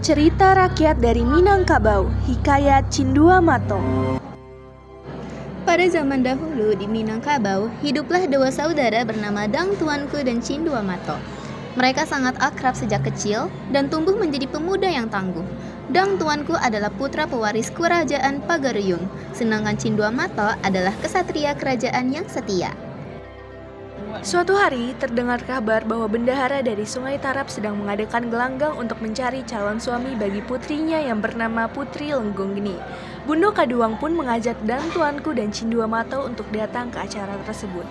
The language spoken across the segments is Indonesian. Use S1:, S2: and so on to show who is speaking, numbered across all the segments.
S1: Cerita rakyat dari Minangkabau, Hikayat Cindua Mato.
S2: Pada zaman dahulu di Minangkabau, hiduplah dua saudara bernama Dang Tuanku dan Cindua Mato. Mereka sangat akrab sejak kecil dan tumbuh menjadi pemuda yang tangguh. Dang Tuanku adalah putra pewaris kerajaan Pagaruyung, sedangkan Cindua Mato adalah kesatria kerajaan yang setia.
S1: Suatu hari terdengar kabar bahwa bendahara dari Sungai Tarap sedang mengadakan gelanggang untuk mencari calon suami bagi putrinya yang bernama Putri Lenggong-geni. Bundo Kaduang pun mengajak Dang Tuanku dan Cindua Mato untuk datang ke acara tersebut.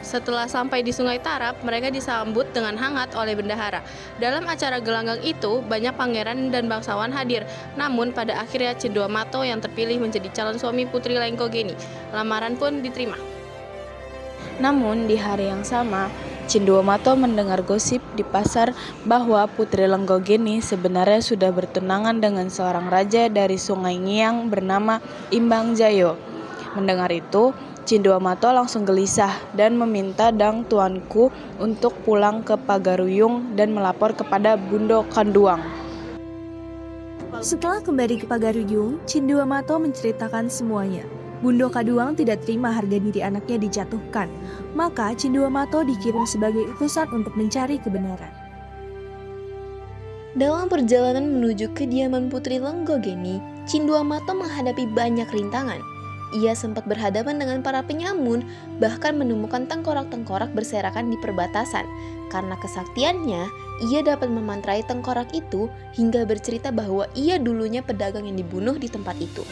S3: Setelah sampai di Sungai Tarap, mereka disambut dengan hangat oleh bendahara. Dalam acara gelanggang itu, banyak pangeran dan bangsawan hadir. Namun, pada akhirnya Cindua Mato yang terpilih menjadi calon suami Putri Lenggong-geni. Lamaran pun diterima.
S4: Namun di hari yang sama, Cindua Mato mendengar gosip di pasar bahwa Putri Lenggong-geni sebenarnya sudah bertunangan dengan seorang raja dari Sungai Ngiang bernama Imbang Jayo. Mendengar itu, Cindua Mato langsung gelisah dan meminta Dang Tuanku untuk pulang ke Pagaruyung dan melapor kepada Bundo Kaduang.
S1: Setelah kembali ke Pagaruyung, Cindua Mato menceritakan semuanya. Bundo Kaduang tidak terima harga diri anaknya dijatuhkan, maka Cindua Mato dikirim sebagai utusan untuk mencari kebenaran.
S2: Dalam perjalanan menuju kediaman Putri Lenggong-geni, Cindua Mato menghadapi banyak rintangan. Ia sempat berhadapan dengan para penyamun, bahkan menemukan tengkorak-tengkorak berserakan di perbatasan. Karena kesaktiannya, ia dapat memantrai tengkorak itu hingga bercerita bahwa ia dulunya pedagang yang dibunuh di tempat itu.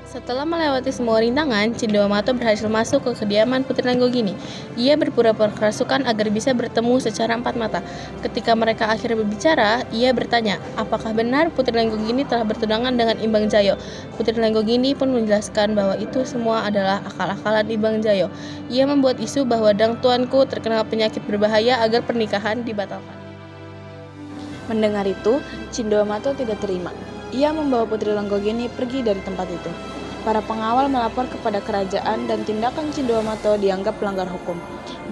S3: Setelah melewati semua rintangan, Cindua Mato berhasil masuk ke kediaman Putri Lenggong-geni. Ia berpura-pura kerasukan agar bisa bertemu secara empat mata. Ketika mereka akhirnya berbicara, ia bertanya, apakah benar Putri Lenggong-geni telah bertunangan dengan Imbang Jayo? Putri Lenggong-geni pun menjelaskan bahwa itu semua adalah akal-akalan Imbang Jayo. Ia membuat isu bahwa Dang Tuanku terkena penyakit berbahaya agar pernikahan dibatalkan.
S4: Mendengar itu, Cindua Mato tidak terima. Ia membawa Putri Lenggong-geni pergi dari tempat itu. Para pengawal melapor kepada kerajaan dan tindakan Cindua Mato dianggap pelanggar hukum.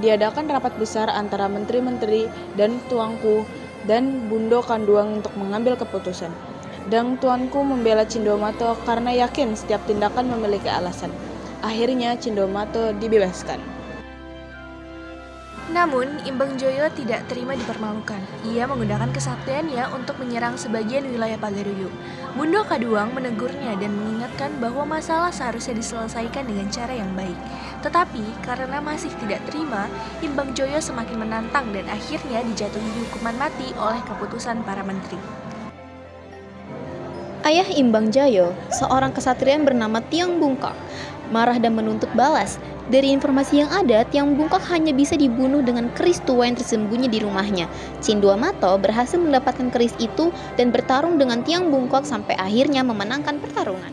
S4: Diadakan rapat besar antara menteri-menteri dan Tuanku dan Bundo Kaduang untuk mengambil keputusan. Dang Tuanku membela Cindua Mato karena yakin setiap tindakan memiliki alasan. Akhirnya Cindua Mato dibebaskan.
S1: Namun, Imbang Joyo tidak terima dipermalukan. Ia menggunakan kesaktiannya untuk menyerang sebagian wilayah Pagaruyung. Bundo Kaduang menegurnya dan mengingatkan bahwa masalah seharusnya diselesaikan dengan cara yang baik. Tetapi, karena masih tidak terima, Imbang Joyo semakin menantang dan akhirnya dijatuhi hukuman mati oleh keputusan para menteri.
S2: Ayah Imbang Jayo, seorang kesatria bernama Tiang Bungkak, marah dan menuntut balas. Dari informasi yang ada, Tiang Bungkak hanya bisa dibunuh dengan keris tua yang tersembunyi di rumahnya. Cindua Mato berhasil mendapatkan keris itu dan bertarung dengan Tiang Bungkak sampai akhirnya memenangkan pertarungan.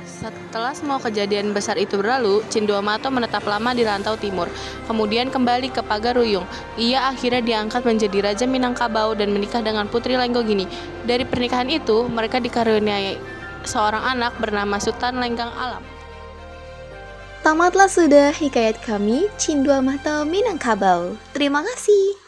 S3: Setelah semua kejadian besar itu berlalu, Cindua Mato menetap lama di Rantau Timur, kemudian kembali ke Pagaruyung. Ia akhirnya diangkat menjadi Raja Minangkabau dan menikah dengan Putri Lenggong-geni. Dari pernikahan itu, mereka dikaruniai seorang anak bernama Sultan Lenggang Alam.
S2: Tamatlah sudah hikayat kami, Cindua Mato Minangkabau. Terima kasih.